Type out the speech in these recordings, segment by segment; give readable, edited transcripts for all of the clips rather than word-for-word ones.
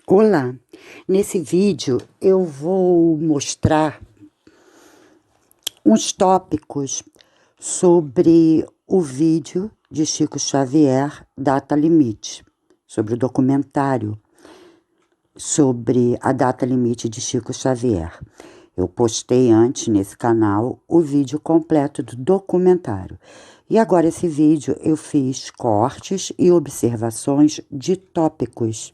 Olá, nesse vídeo eu vou mostrar uns tópicos sobre o vídeo de Chico Xavier, Data Limite, sobre o documentário sobre a data limite de Chico Xavier. Eu postei antes nesse canal o vídeo completo do documentário. E agora esse vídeo eu fiz cortes e observações de tópicos.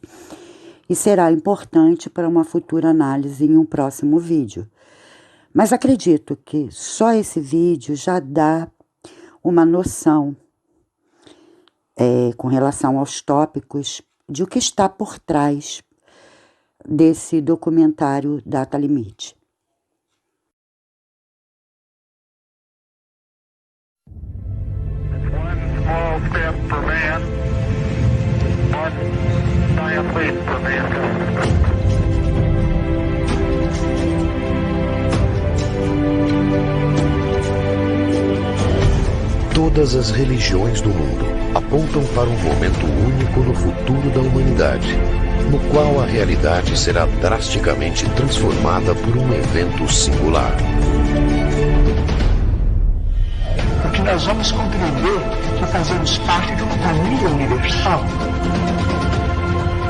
E será importante para uma futura análise em um próximo vídeo. Mas acredito que só esse vídeo já dá uma noção com relação aos tópicos de o que está por trás desse documentário Data Limite. One small step for man, one giant leap for mankind. Todas as religiões do mundo apontam para um momento único no futuro da humanidade, no qual a realidade será drasticamente transformada por um evento singular. Porque nós vamos compreender que fazemos parte de uma família universal.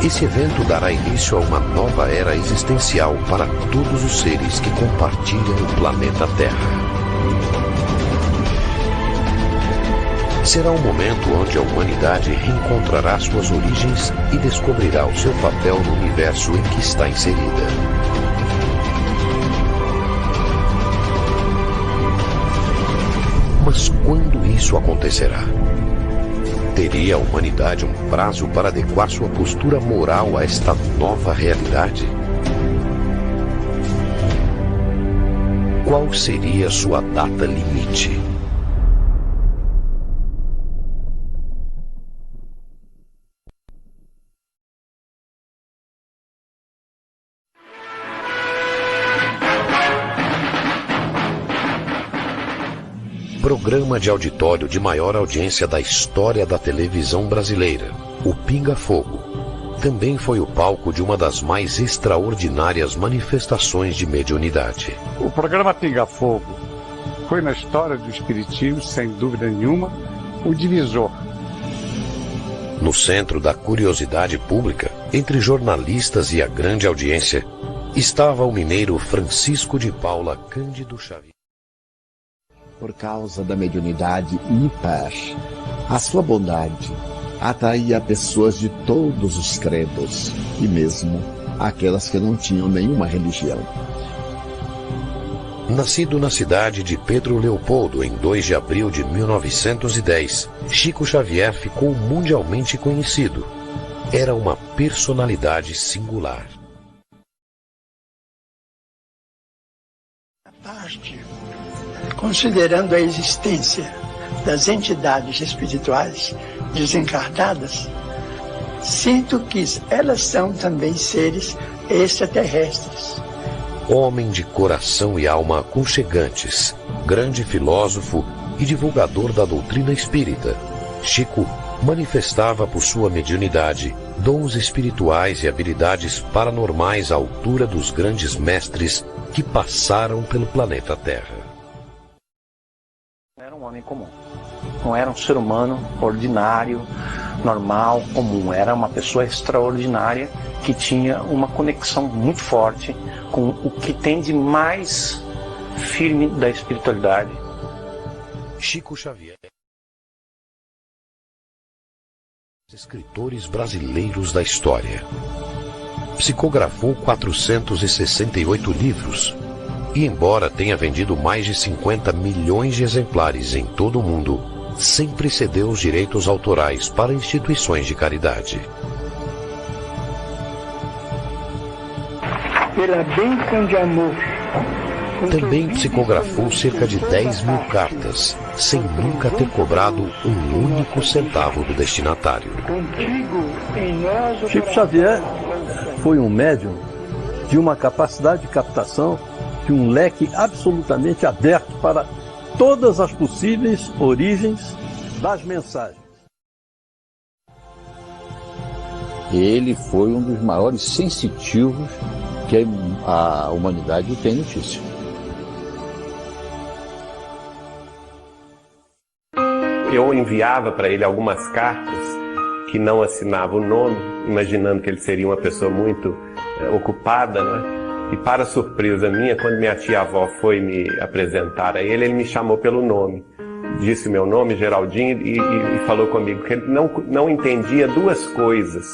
Esse evento dará início a uma nova era existencial para todos os seres que compartilham o planeta Terra. Será um momento onde a humanidade reencontrará suas origens e descobrirá o seu papel no universo em que está inserida. Mas quando isso acontecerá? Teria a humanidade um prazo para adequar sua postura moral a esta nova realidade? Qual seria sua data limite? Programa de auditório de maior audiência da história da televisão brasileira, o Pinga Fogo, também foi o palco de uma das mais extraordinárias manifestações de mediunidade. O programa Pinga Fogo foi na história do espiritismo, sem dúvida nenhuma, o divisor. No centro da curiosidade pública, entre jornalistas e a grande audiência, estava o mineiro Francisco de Paula Cândido Xavier. Por causa da mediunidade ímpar, a sua bondade atraía pessoas de todos os credos, e mesmo aquelas que não tinham nenhuma religião. Nascido na cidade de Pedro Leopoldo em 2 de abril de 1910, Chico Xavier ficou mundialmente conhecido. Era uma personalidade singular. Considerando a existência das entidades espirituais desencarnadas, sinto que elas são também seres extraterrestres. Homem de coração e alma aconchegantes, grande filósofo e divulgador da doutrina espírita, Chico manifestava por sua mediunidade dons espirituais e habilidades paranormais à altura dos grandes mestres que passaram pelo planeta Terra. Era um homem comum, não era um ser humano ordinário, normal, comum. Era uma pessoa extraordinária que tinha uma conexão muito forte com o que tem de mais firme da espiritualidade. Chico Xavier, escritores brasileiros da história, psicografou 468 livros e, embora tenha vendido mais de 50 milhões de exemplares em todo o mundo, sempre cedeu os direitos autorais para instituições de caridade. Pela bênção de amor. Também psicografou cerca de 10 mil cartas, sem nunca ter cobrado um único centavo do destinatário. Chico Xavier foi um médium de uma capacidade de captação, de um leque absolutamente aberto para todas as possíveis origens das mensagens. ele foi um dos maiores sensitivos que a humanidade tem notícia. Eu enviava para ele algumas cartas que não assinava o nome, imaginando que ele seria uma pessoa muito ocupada, né? E para surpresa minha, quando minha tia-avó foi me apresentar a ele me chamou pelo nome. Disse o meu nome, Geraldinho, e falou comigo que ele não entendia duas coisas.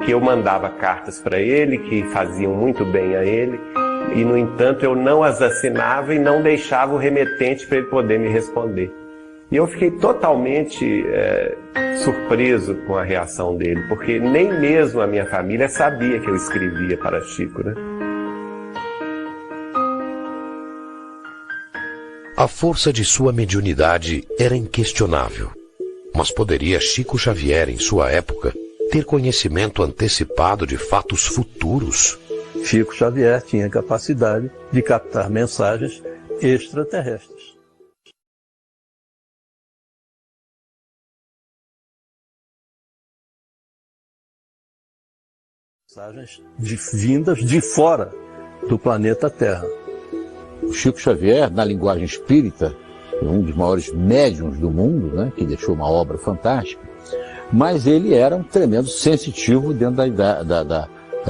Que eu mandava cartas para ele, que faziam muito bem a ele, e no entanto eu não as assinava e não deixava o remetente para ele poder me responder. E eu fiquei totalmente surpreso com a reação dele, porque nem mesmo a minha família sabia que eu escrevia para Chico, né? A força de sua mediunidade era inquestionável. Mas poderia Chico Xavier, em sua época, ter conhecimento antecipado de fatos futuros? Chico Xavier tinha capacidade de captar mensagens extraterrestres. Mensagens vindas de fora do planeta Terra. O Chico Xavier, na linguagem espírita, é um dos maiores médiuns do mundo, né, que deixou uma obra fantástica, mas ele era um tremendo sensitivo dentro da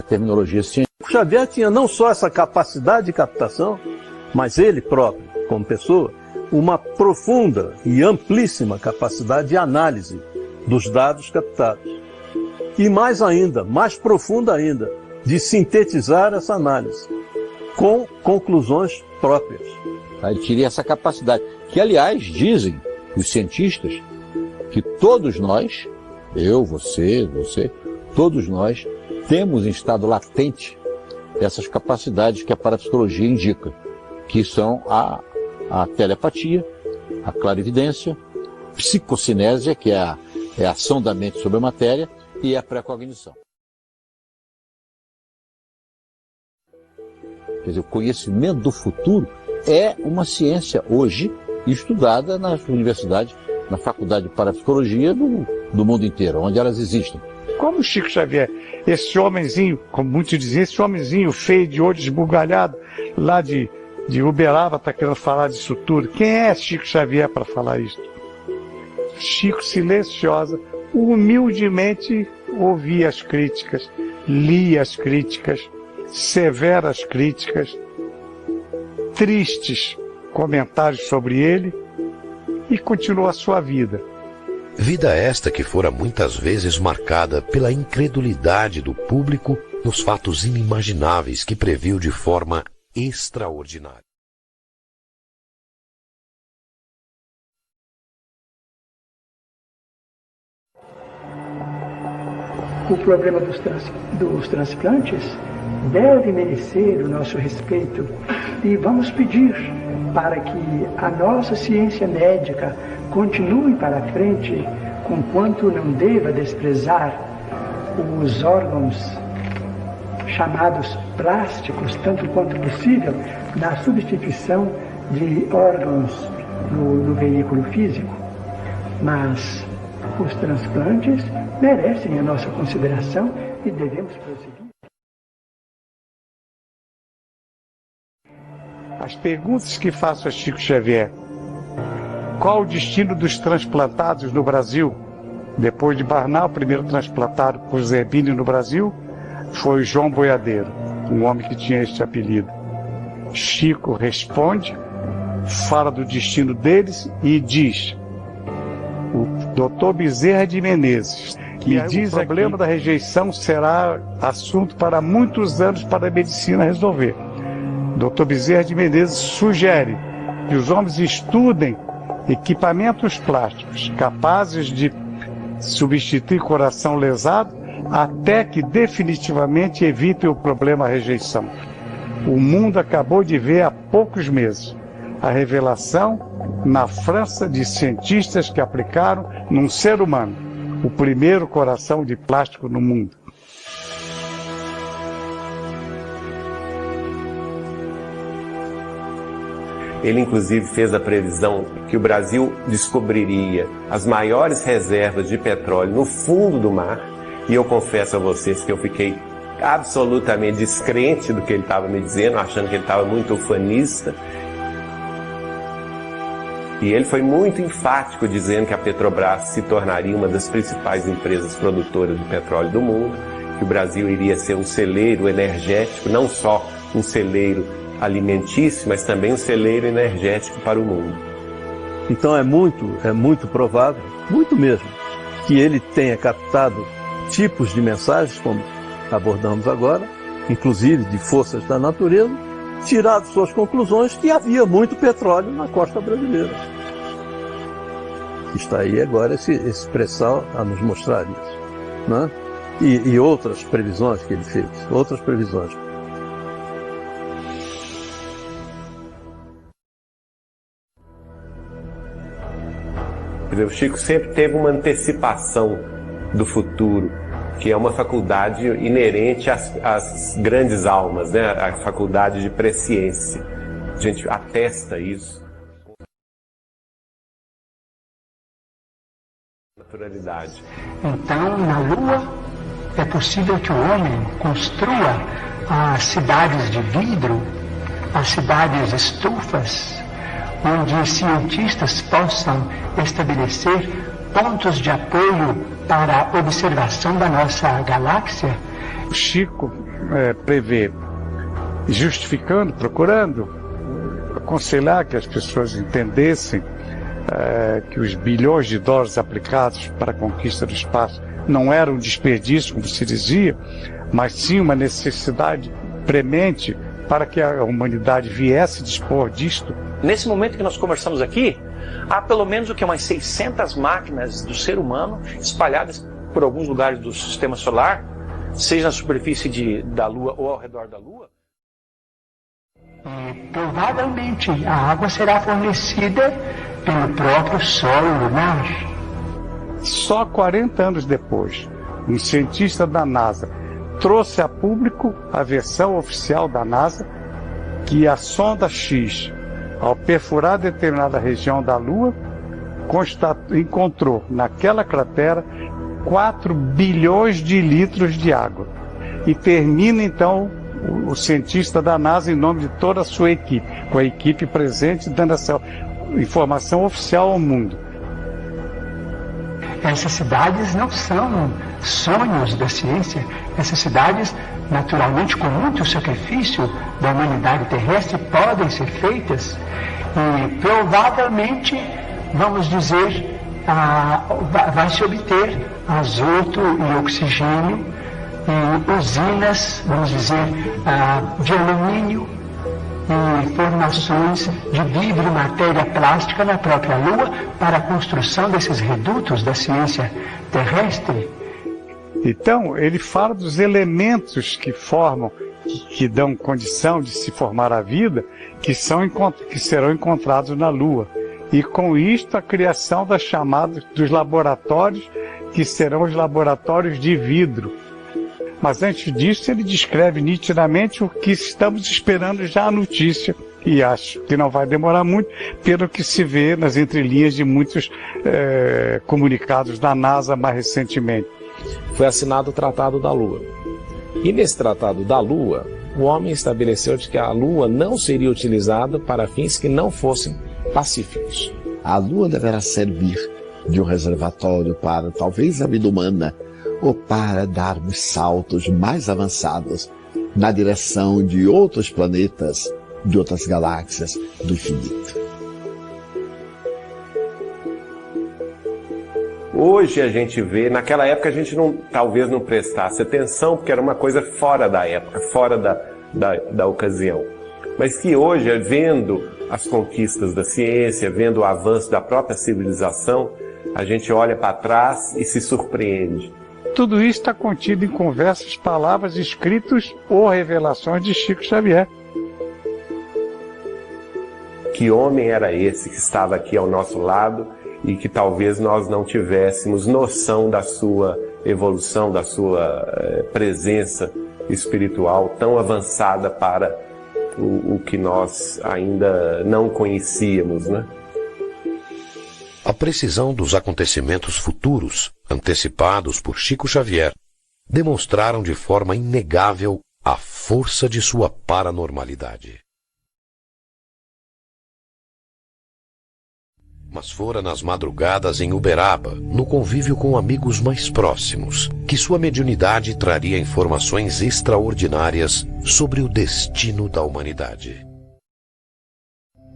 terminologia científica. Chico Xavier tinha não só essa capacidade de captação, mas ele próprio, como pessoa, uma profunda e amplíssima capacidade de análise dos dados captados. E mais ainda, mais profunda ainda, de sintetizar essa análise com conclusões próprias. Ele teria essa capacidade, que aliás dizem os cientistas que todos nós, eu, você, todos nós temos em estado latente essas capacidades que a parapsicologia indica, que são a telepatia, a clarividência, psicocinésia, que é a ação da mente sobre a matéria, e a precognição. Quer dizer, o conhecimento do futuro é uma ciência hoje estudada nas universidades, na faculdade de parapsicologia do mundo inteiro, onde elas existem. Como Chico Xavier, esse homenzinho, como muitos diziam, esse homenzinho feio, de olho esbugalhado, lá de Uberaba, está querendo falar disso tudo. Quem é Chico Xavier para falar isso? Chico, silenciosa, humildemente ouvia as críticas, lia as críticas, severas críticas, tristes comentários sobre ele, e continuou a sua vida. Vida esta que fora muitas vezes marcada pela incredulidade do público nos fatos inimagináveis que previu de forma extraordinária. O problema dos transplantes deve merecer o nosso respeito e vamos pedir para que a nossa ciência médica continue para frente, conquanto não deva desprezar os órgãos chamados plásticos, tanto quanto possível, na substituição de órgãos no veículo físico. Mas os transplantes merecem a nossa consideração e devemos prosseguir. As perguntas que faço a Chico Xavier: qual o destino dos transplantados no Brasil? Depois de Barnal, o primeiro transplantado por Zerbini no Brasil foi João Boiadeiro, um homem que tinha este apelido. Chico responde, fala do destino deles e diz: o Dr. Bezerra de Menezes, que diz que o problema da rejeição será assunto para muitos anos para a medicina resolver. Dr. Bezerra de Menezes sugere que os homens estudem equipamentos plásticos capazes de substituir coração lesado até que definitivamente evitem o problema rejeição. O mundo acabou de ver há poucos meses a revelação na França de cientistas que aplicaram num ser humano o primeiro coração de plástico no mundo. Ele, inclusive, fez a previsão que o Brasil descobriria as maiores reservas de petróleo no fundo do mar E eu confesso a vocês que eu fiquei absolutamente descrente do que ele estava me dizendo, achando que ele estava muito ufanista. E ele foi muito enfático dizendo que a Petrobras se tornaria uma das principais empresas produtoras de petróleo do mundo, que o Brasil iria ser um celeiro energético, não só um celeiro alimentício, mas também um celeiro energético para o mundo. Então é muito provável, muito mesmo, que ele tenha captado tipos de mensagens, como abordamos agora, inclusive de forças da natureza, tirado suas conclusões que havia muito petróleo na costa brasileira. Está aí agora esse pré-sal a nos mostrar isso, né? E outras previsões que ele fez, outras previsões. O Chico sempre teve uma antecipação do futuro, que é uma faculdade inerente às grandes almas, né? A faculdade de presciência. A gente atesta isso. Naturalidade. Então, na Lua, é possível que o homem construa as cidades de vidro, as cidades estufas, onde cientistas possam estabelecer pontos de apoio para a observação da nossa galáxia. O Chico prevê, justificando, procurando aconselhar que as pessoas entendessem que os bilhões de dólares aplicados para a conquista do espaço não eram um desperdício, como se dizia, mas sim uma necessidade premente para que a humanidade viesse dispor disto. Nesse momento que nós conversamos aqui, há pelo menos umas 600 máquinas do ser humano espalhadas por alguns lugares do sistema solar, seja na superfície da Lua ou ao redor da Lua. Provavelmente a água será fornecida pelo próprio Sol lunar. Só 40 anos depois, um cientista da NASA trouxe a público a versão oficial da NASA que a sonda X, ao perfurar determinada região da Lua, encontrou naquela cratera 4 bilhões de litros de água. E termina então o cientista da NASA, em nome de toda a sua equipe, com a equipe presente, dando essa informação oficial ao mundo. Essas cidades não são sonhos da ciência. Essas cidades, naturalmente, com muito sacrifício da humanidade terrestre, podem ser feitas e provavelmente, vamos dizer, vai se obter azoto e oxigênio e usinas, vamos dizer, de alumínio e formações de vidro e matéria plástica na própria Lua para a construção desses redutos da ciência terrestre. Então, ele fala dos elementos que formam, que dão condição de se formar a vida, que serão encontrados na Lua. E com isto, a criação das chamadas dos laboratórios, que serão os laboratórios de vidro. Mas antes disso, ele descreve nitidamente o que estamos esperando já a notícia. E acho que não vai demorar muito, pelo que se vê nas entrelinhas de muitos comunicados da NASA mais recentemente. Foi assinado o Tratado da Lua. E nesse Tratado da Lua, o homem estabeleceu de que a Lua não seria utilizada para fins que não fossem pacíficos. A Lua deverá servir de um reservatório para, talvez, a vida humana, ou para darmos saltos mais avançados na direção de outros planetas, de outras galáxias do infinito. Hoje a gente vê, naquela época a gente talvez não prestasse atenção, porque era uma coisa fora da época, fora da ocasião. Mas que hoje, vendo as conquistas da ciência, vendo o avanço da própria civilização, a gente olha para trás e se surpreende. Tudo isso está contido em conversas, palavras, escritos ou revelações de Chico Xavier. Que homem era esse que estava aqui ao nosso lado e que talvez nós não tivéssemos noção da sua evolução, da sua presença espiritual tão avançada para o que nós ainda não conhecíamos, né? A precisão dos acontecimentos futuros, antecipados por Chico Xavier, demonstraram de forma inegável a força de sua paranormalidade. Mas fora nas madrugadas em Uberaba, no convívio com amigos mais próximos, que sua mediunidade traria informações extraordinárias sobre o destino da humanidade.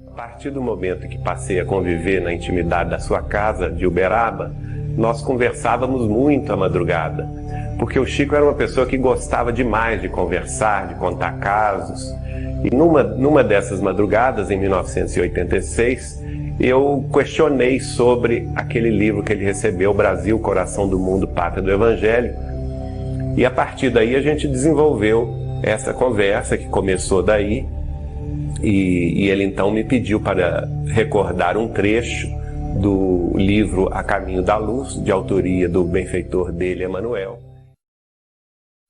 A partir do momento que passei a conviver na intimidade da sua casa de Uberaba, nós conversávamos muito à madrugada, porque o Chico era uma pessoa que gostava demais de conversar, de contar casos. E numa dessas madrugadas, em 1986, eu questionei sobre aquele livro que ele recebeu, Brasil, Coração do Mundo, Pátria do Evangelho. E a partir daí a gente desenvolveu essa conversa que começou daí. E ele então me pediu para recordar um trecho do livro A Caminho da Luz, de autoria do benfeitor dele, Emmanuel,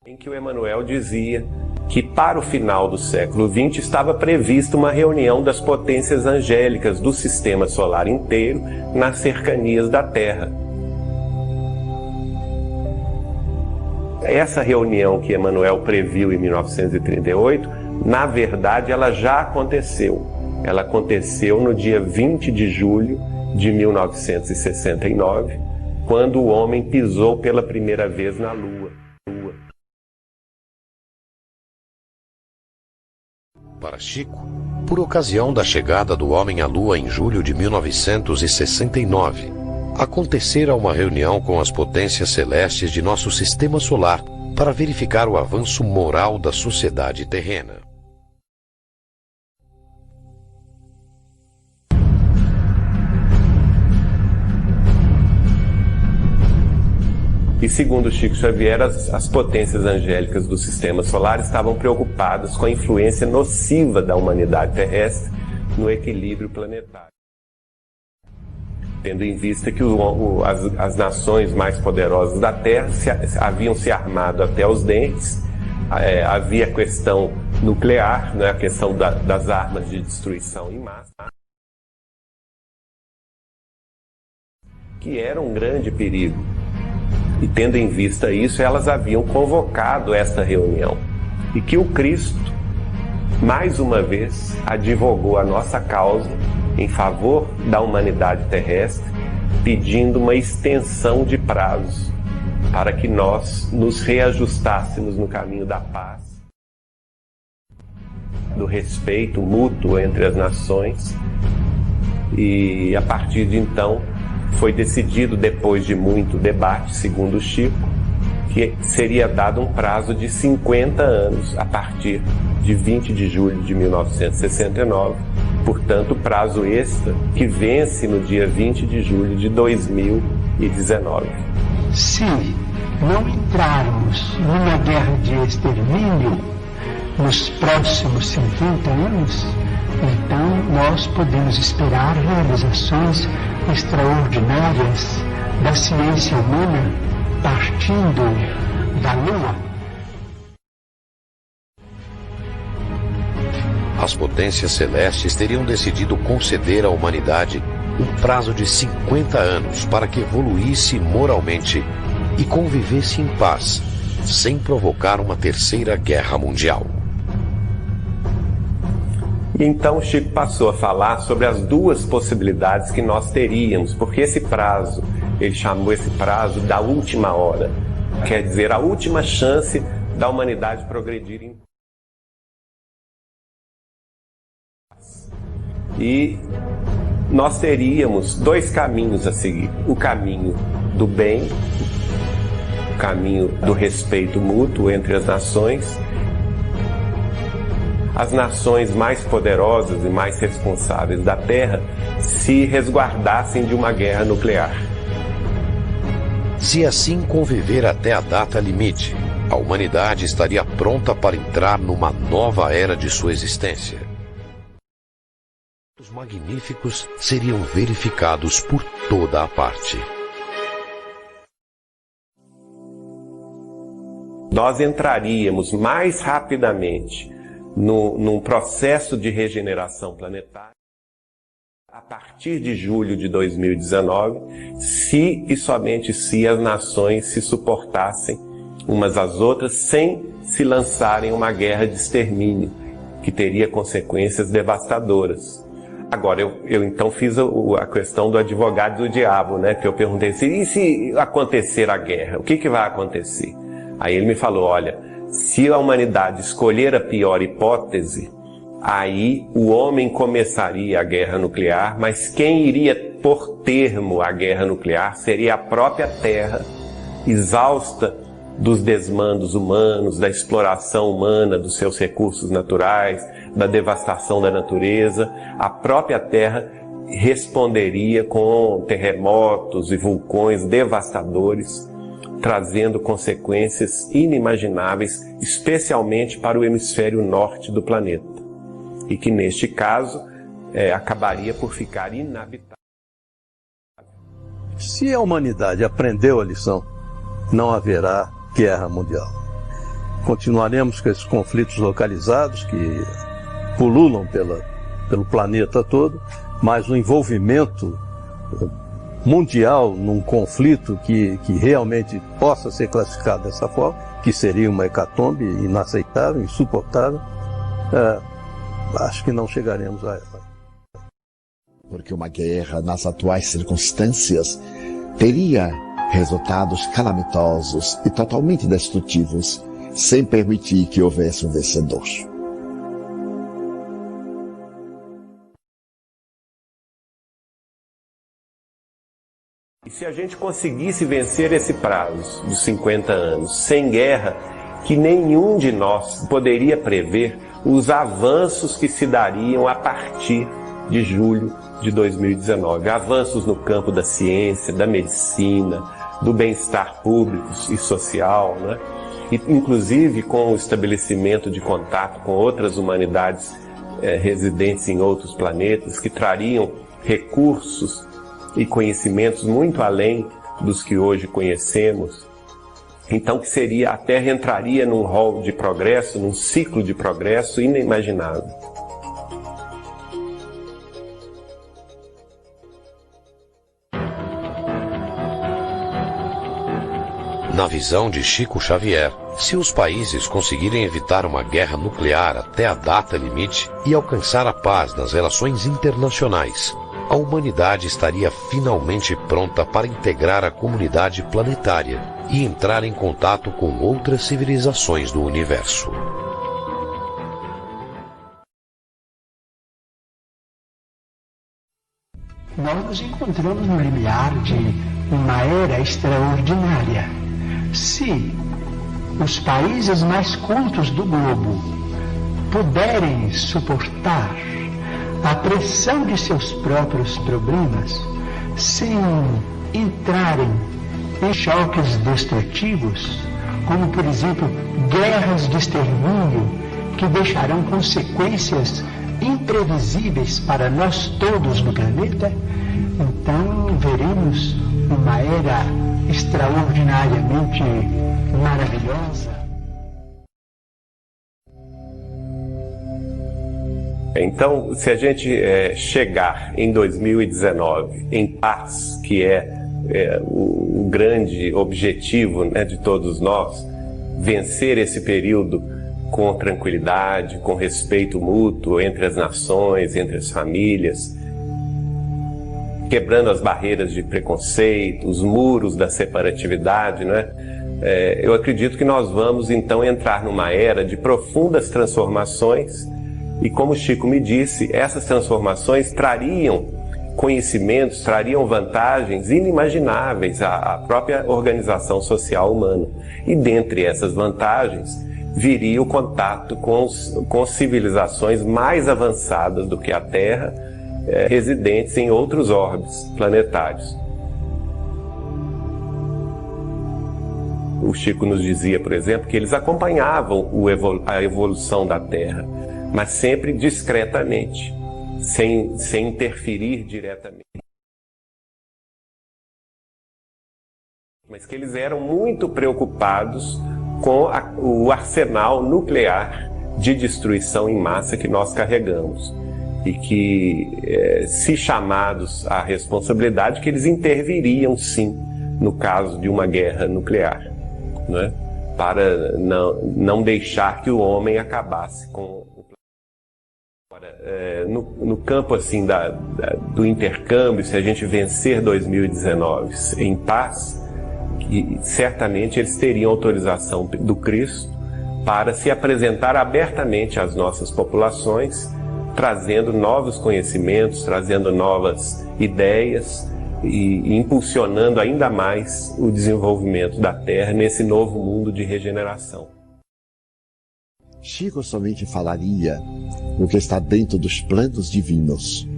em que o Emmanuel dizia que para o final do século XX estava prevista uma reunião das potências angélicas do sistema solar inteiro nas cercanias da Terra. Essa reunião que Emmanuel previu em 1938, na verdade ela já aconteceu. Ela aconteceu no dia 20 de julho de 1969, quando o homem pisou pela primeira vez na Lua. Para Chico, por ocasião da chegada do homem à Lua em julho de 1969, acontecera uma reunião com as potências celestes de nosso sistema solar para verificar o avanço moral da sociedade terrena. E segundo Chico Xavier, as potências angélicas do sistema solar estavam preocupadas com a influência nociva da humanidade terrestre no equilíbrio planetário. Tendo em vista que as nações mais poderosas da Terra haviam se armado até os dentes, havia a questão nuclear, né, a questão das armas de destruição em massa, que era um grande perigo. E tendo em vista isso, elas haviam convocado essa reunião. E que o Cristo, mais uma vez, advogou a nossa causa em favor da humanidade terrestre, pedindo uma extensão de prazos para que nós nos reajustássemos no caminho da paz, do respeito mútuo entre as nações. E a partir de então, foi decidido, depois de muito debate, segundo o Chico, que seria dado um prazo de 50 anos a partir de 20 de julho de 1969, portanto, prazo extra que vence no dia 20 de julho de 2019. Se não entrarmos numa guerra de extermínio nos próximos 50 anos, então nós podemos esperar realizações extraordinárias da ciência humana partindo da Lua. As potências celestes teriam decidido conceder à humanidade um prazo de 50 anos para que evoluísse moralmente e convivesse em paz, sem provocar uma terceira guerra mundial. E então Chico passou a falar sobre as duas possibilidades que nós teríamos, porque esse prazo, ele chamou esse prazo da última hora, quer dizer, a última chance da humanidade progredir em paz. E nós teríamos dois caminhos a seguir: o caminho do bem, o caminho do respeito mútuo entre as nações. As nações mais poderosas e mais responsáveis da Terra se resguardassem de uma guerra nuclear. Se assim conviver até a data limite, a humanidade estaria pronta para entrar numa nova era de sua existência. Os magníficos seriam verificados por toda a parte. Nós entraríamos mais rapidamente num processo de regeneração planetária a partir de julho de 2019, se e somente se as nações se suportassem umas às outras sem se lançarem uma guerra de extermínio, que teria consequências devastadoras. Agora, eu então fiz a questão do advogado do diabo, né? Que eu perguntei assim, e se acontecer a guerra, o que vai acontecer? Aí ele me falou, olha, se a humanidade escolher a pior hipótese, aí o homem começaria a guerra nuclear, mas quem iria pôr termo à guerra nuclear seria a própria Terra, exausta dos desmandos humanos, da exploração humana dos seus recursos naturais, da devastação da natureza. A própria Terra responderia com terremotos e vulcões devastadores, trazendo consequências inimagináveis, especialmente para o hemisfério norte do planeta, e que neste caso acabaria por ficar inabitável. Se a humanidade aprendeu a lição, não haverá guerra mundial. Continuaremos com esses conflitos localizados que pululam pelo planeta todo, mas o envolvimento mundial num conflito que realmente possa ser classificado dessa forma, que seria uma hecatombe inaceitável, insuportável, acho que não chegaremos a ela. Porque uma guerra, nas atuais circunstâncias, teria resultados calamitosos e totalmente destrutivos, sem permitir que houvesse um vencedor. E se a gente conseguisse vencer esse prazo dos 50 anos sem guerra, que nenhum de nós poderia prever os avanços que se dariam a partir de julho de 2019. Avanços no campo da ciência, da medicina, do bem-estar público e social, né? E, inclusive com o estabelecimento de contato com outras humanidades residentes em outros planetas, que trariam recursos e conhecimentos muito além dos que hoje conhecemos. Então, que seria, a Terra entraria num rol de progresso, num ciclo de progresso inimaginável. Na visão de Chico Xavier, se os países conseguirem evitar uma guerra nuclear até a data limite e alcançar a paz nas relações internacionais, a humanidade estaria finalmente pronta para integrar a comunidade planetária e entrar em contato com outras civilizações do universo. Nós nos encontramos no limiar de uma era extraordinária. Se os países mais cultos do globo puderem suportar a pressão de seus próprios problemas, sem entrarem em choques destrutivos, como, por exemplo, guerras de extermínio que deixarão consequências imprevisíveis para nós todos no planeta, então veremos uma era extraordinariamente maravilhosa. Então, se a gente chegar em 2019 em paz, que é o grande objetivo, né, de todos nós, vencer esse período com tranquilidade, com respeito mútuo entre as nações, entre as famílias, quebrando as barreiras de preconceito, os muros da separatividade, né? Eu acredito que nós vamos então entrar numa era de profundas transformações e, como Chico me disse, essas transformações trariam conhecimentos, trariam vantagens inimagináveis à própria organização social humana. E dentre essas vantagens viria o contato com civilizações mais avançadas do que a Terra, residentes em outros orbes planetários. O Chico nos dizia, por exemplo, que eles acompanhavam a evolução da Terra, mas sempre discretamente, sem interferir diretamente. Mas que eles eram muito preocupados com o arsenal nuclear de destruição em massa que nós carregamos. E que, se chamados à responsabilidade, que eles interviriam sim no caso de uma guerra nuclear, né? para não deixar que o homem acabasse com o planeta. No campo assim do intercâmbio, se a gente vencer 2019 em paz, certamente eles teriam autorização do Cristo para se apresentar abertamente às nossas populações, trazendo novos conhecimentos, trazendo novas ideias e impulsionando ainda mais o desenvolvimento da Terra nesse novo mundo de regeneração. Chico somente falaria o que está dentro dos planos divinos,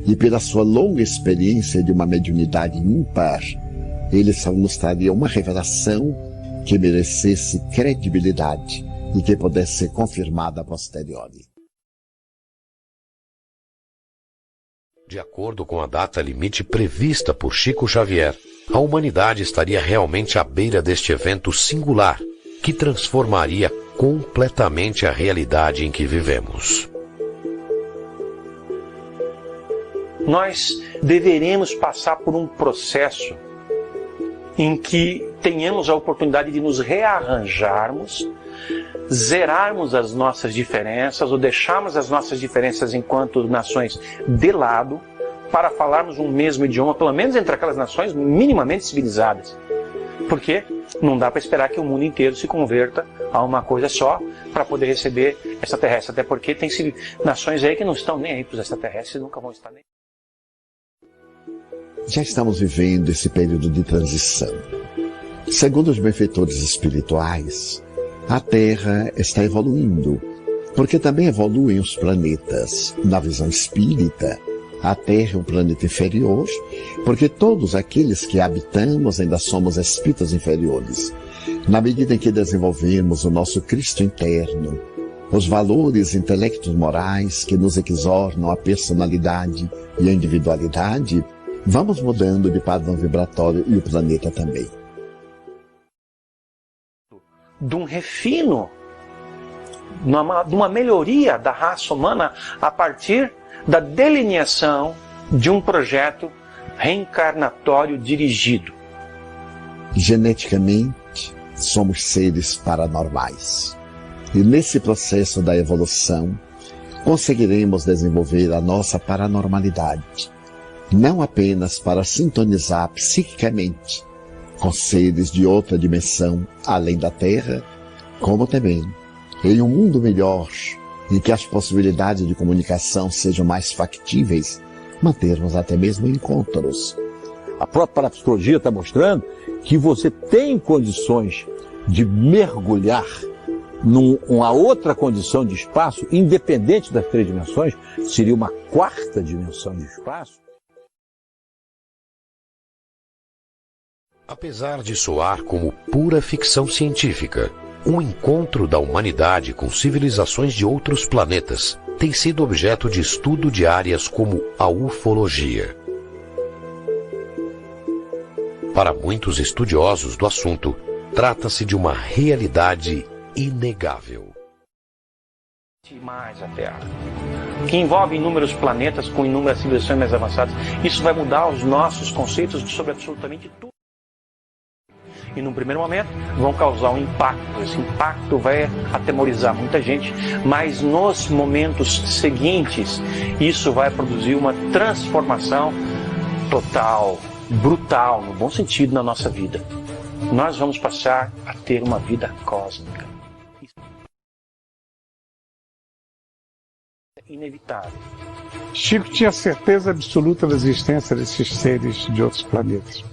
e pela sua longa experiência de uma mediunidade ímpar, ele só nos traria uma revelação que merecesse credibilidade e que pudesse ser confirmada a posteriori. De acordo com a data limite prevista por Chico Xavier, a humanidade estaria realmente à beira deste evento singular, que transformaria completamente a realidade em que vivemos. Nós deveremos passar por um processo em que tenhamos a oportunidade de nos rearranjarmos, zerarmos as nossas diferenças ou deixarmos as nossas diferenças enquanto nações de lado para falarmos um mesmo idioma, pelo menos entre aquelas nações minimamente civilizadas. Porque não dá para esperar que o mundo inteiro se converta a uma coisa só para poder receber extraterrestres. Até porque tem nações aí que não estão nem aí para os extraterrestres e nunca vão estar nem. Já estamos vivendo esse período de transição. Segundo os benfeitores espirituais, a Terra está evoluindo, porque também evoluem os planetas. Na visão espírita, a Terra é um planeta inferior, porque todos aqueles que habitamos ainda somos espíritos inferiores. Na medida em que desenvolvemos o nosso Cristo interno, os valores intelectos morais que nos exornam a personalidade e a individualidade, vamos mudando de padrão vibratório e o planeta também. De um refino, de uma melhoria da raça humana a partir da delineação de um projeto reencarnatório dirigido. Geneticamente, somos seres paranormais. E nesse processo da evolução, conseguiremos desenvolver a nossa paranormalidade, não apenas para sintonizar psiquicamente com seres de outra dimensão além da Terra, como também em um mundo melhor, em que as possibilidades de comunicação sejam mais factíveis, mantermos até mesmo encontros. A própria parapsicologia está mostrando que você tem condições de mergulhar numa outra condição de espaço, independente das três dimensões, seria uma quarta dimensão de espaço. Apesar de soar como pura ficção científica, um encontro da humanidade com civilizações de outros planetas tem sido objeto de estudo de áreas como a ufologia. Para muitos estudiosos do assunto, trata-se de uma realidade inegável. Mais a Terra, que envolve inúmeros planetas com inúmeras civilizações mais avançadas. Isso vai mudar os nossos conceitos sobre absolutamente tudo. E num primeiro momento vão causar um impacto. Esse impacto vai atemorizar muita gente, mas nos momentos seguintes isso vai produzir uma transformação total, brutal, no bom sentido, na nossa vida. Nós vamos passar a ter uma vida cósmica. É inevitável. Chico tinha certeza absoluta da existência desses seres de outros planetas.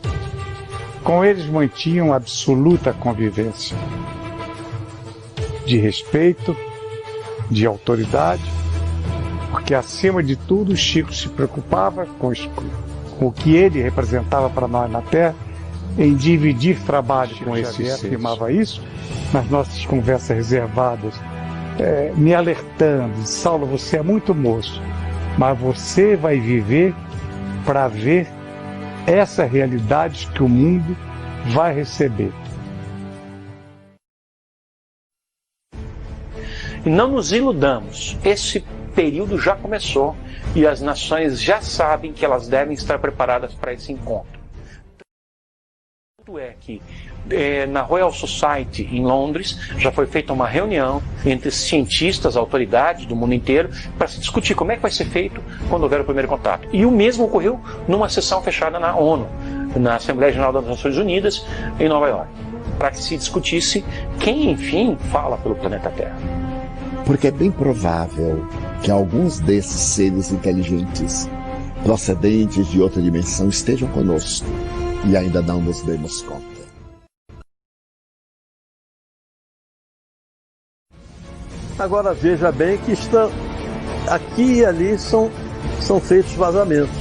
Com eles mantinham absoluta convivência, de respeito, de autoridade, porque acima de tudo Chico se preocupava com o que ele representava para nós na Terra, em dividir trabalho com esses seres. Afirmava isso nas nossas conversas reservadas, me alertando: Saulo, você é muito moço, mas você vai viver para ver essa realidade que o mundo vai receber. E não nos iludamos, esse período já começou e as nações já sabem que elas devem estar preparadas para esse encontro. Tanto é que na Royal Society em Londres já foi feita uma reunião entre cientistas, autoridades do mundo inteiro para se discutir como é que vai ser feito quando houver o primeiro contato. E o mesmo ocorreu numa sessão fechada na ONU, na Assembleia Geral das Nações Unidas em Nova York, para que se discutisse quem, enfim, fala pelo planeta Terra. Porque é bem provável que alguns desses seres inteligentes procedentes de outra dimensão estejam conosco e ainda não nos demos conta. Agora veja bem que aqui e ali são feitos vazamentos.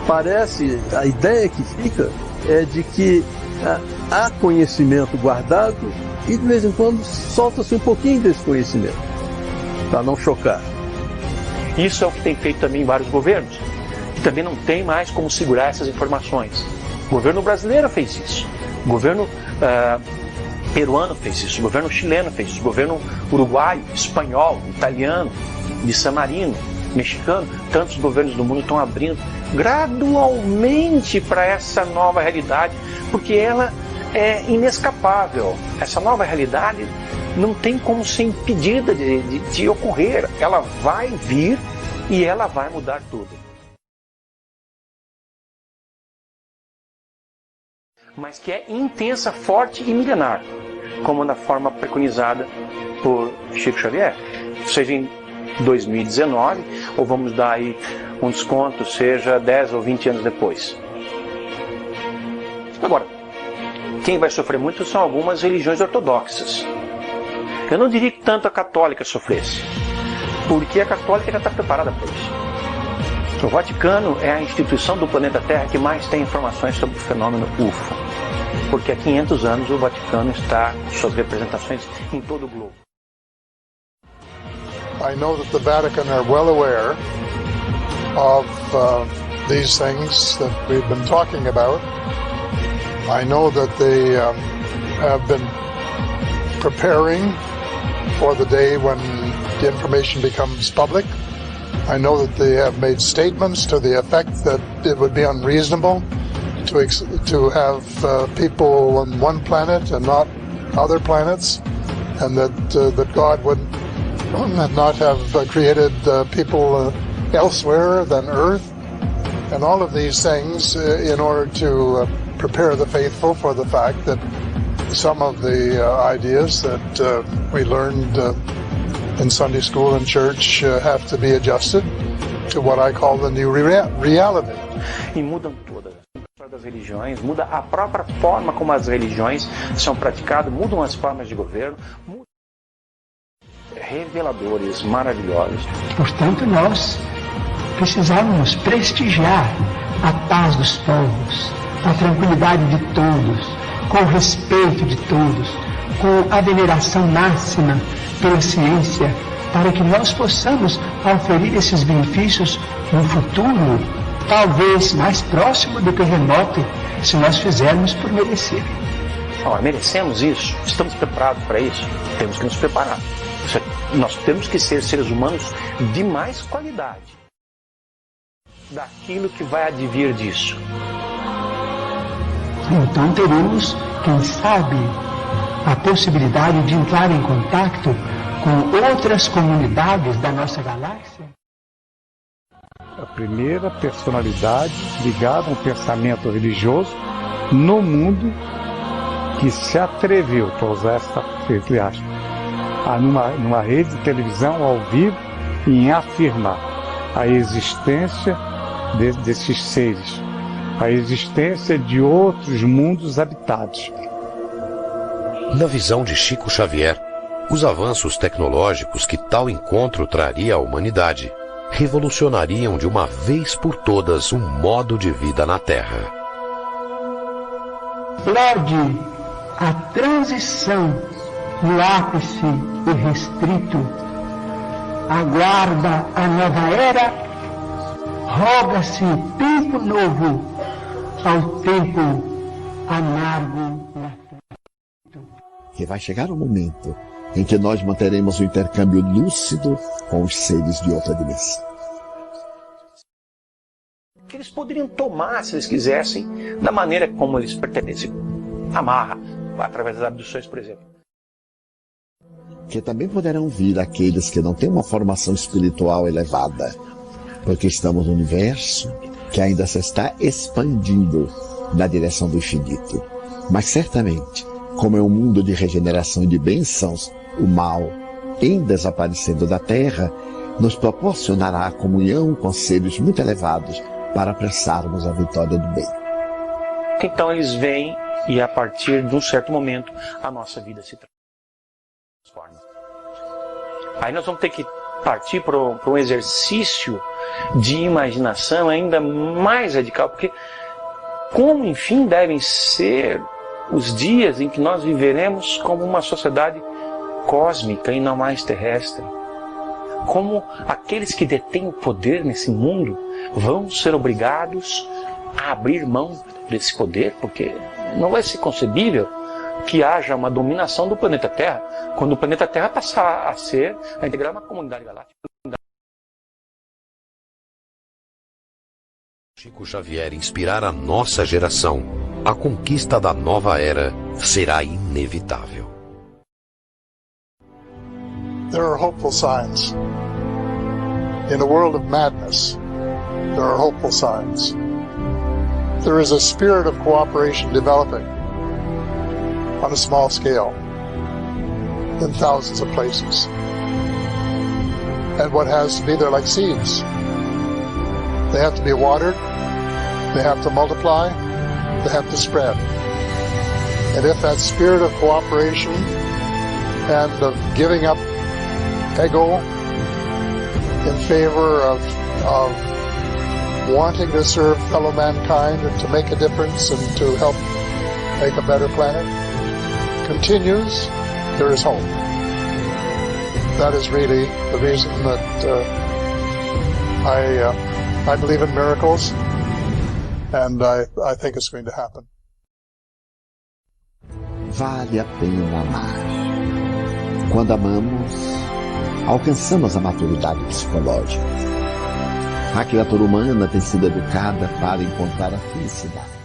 Parece, a ideia que fica é de que há conhecimento guardado e de vez em quando solta-se um pouquinho desse conhecimento, para não chocar. Isso é o que tem feito também em vários governos. E também não tem mais como segurar essas informações. O governo brasileiro fez isso. O governo peruano fez isso. O governo chileno fez isso. O governo uruguaio, espanhol, italiano, de San Marino, mexicano. Tantos governos do mundo estão abrindo gradualmente para essa nova realidade, porque ela é inescapável. Essa nova realidade não tem como ser impedida de ocorrer. Ela vai vir e ela vai mudar tudo. Mas que é intensa, forte e milenar, como na forma preconizada por Chico Xavier. Seja em 2019, ou vamos dar aí um desconto, seja 10 ou 20 anos depois. Agora, quem vai sofrer muito são algumas religiões ortodoxas. Eu não diria que tanto a católica sofresse, porque a católica já está preparada para isso. O Vaticano é a instituição do planeta Terra que mais tem informações sobre o fenômeno UFO, porque há 500 anos o Vaticano está com suas representações em todo o globo. I know that the Vatican are well aware of these things that we've been talking about. I know that they have been preparing for the day when the information becomes public. I know that they have made statements to the effect that it would be unreasonable to have people on one planet and not other planets, and that God would not have created people elsewhere than Earth, and all of these things in order to prepare the faithful for the fact that some of the ideas that we learned in Sunday school and church have to be adjusted to what I call the new reality. E mudam todas as religiões, muda a própria forma como as religiões são praticadas, mudam as formas de governo, reveladores, maravilhosos. Portanto, nós precisamos prestigiar a paz dos povos, a tranquilidade de todos, com o respeito de todos, com a veneração máxima pela ciência, para que nós possamos oferir esses benefícios no futuro, talvez mais próximo do que remoto, se nós fizermos por merecer. Merecemos isso? Estamos preparados para isso? Temos que nos preparar. Nós temos que ser seres humanos de mais qualidade daquilo que vai advir disso. Então teremos, quem sabe, a possibilidade de entrar em contato com outras comunidades da nossa galáxia. A primeira personalidade ligada a um pensamento religioso no mundo que se atreveu, para usar essa entre aspas, numa rede de televisão ao vivo, em afirmar a existência desses seres, a existência de outros mundos habitados. Na visão de Chico Xavier, os avanços tecnológicos que tal encontro traria à humanidade revolucionariam de uma vez por todas o modo de vida na Terra. Lorde, a transição no ápice irrestrito aguarda a nova era, roga-se tempo novo ao tempo amargo. Que vai chegar o momento em que nós manteremos o intercâmbio lúcido com os seres de outra dimensão. Aquele eles poderiam tomar, se eles quisessem, da maneira como eles pertencem. Amarra, através das abduções, por exemplo. Que também poderão vir aqueles que não têm uma formação espiritual elevada, porque estamos num universo que ainda se está expandindo na direção do infinito. Mas certamente, como é um mundo de regeneração e de bênçãos, o mal, em desaparecendo da Terra, nos proporcionará a comunhão com seres muito elevados para apressarmos a vitória do bem. Então eles vêm e a partir de um certo momento a nossa vida se transforma. Aí nós vamos ter que partir para um exercício de imaginação ainda mais radical, porque como enfim devem ser os dias em que nós viveremos como uma sociedade cósmica e não mais terrestre. Como aqueles que detêm o poder nesse mundo vão ser obrigados a abrir mão desse poder, porque não vai ser concebível que haja uma dominação do planeta Terra, quando o planeta Terra passar a integrar uma comunidade galáctica. Chico Xavier inspirar a nossa geração, a conquista da nova era será inevitável. There are hopeful signs. In a world of madness, there are hopeful signs. There is a spirit of cooperation developing on a small scale in thousands of places. And what has to be, they're like seeds. They have to be watered, they have to multiply, they have to spread. And if that spirit of cooperation and of giving up ego in favor of wanting to serve fellow mankind and to make a difference and to help make a better planet continues, there is hope. That is really the reason that I believe in miracles, and I think it's going to happen. Vale a pena amar. Quando amamos, alcançamos a maturidade psicológica. A criatura humana tem sido educada para encontrar a felicidade.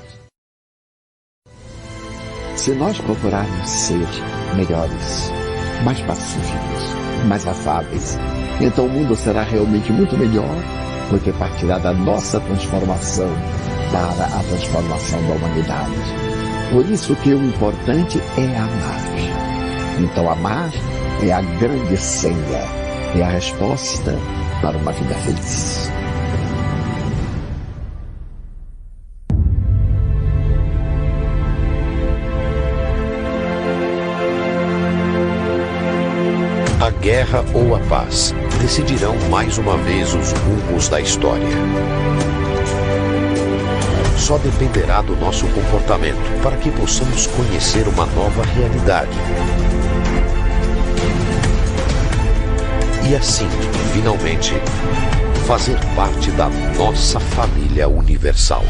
Se nós procurarmos ser melhores, mais pacíficos, mais afáveis, então o mundo será realmente muito melhor, porque partirá da nossa transformação para a transformação da humanidade. Por isso que o importante é amar. Então amar é a grande senha, é a resposta para uma vida feliz. A guerra ou a paz decidirão mais uma vez os rumos da história. Só dependerá do nosso comportamento para que possamos conhecer uma nova realidade. E assim, finalmente, fazer parte da nossa família universal.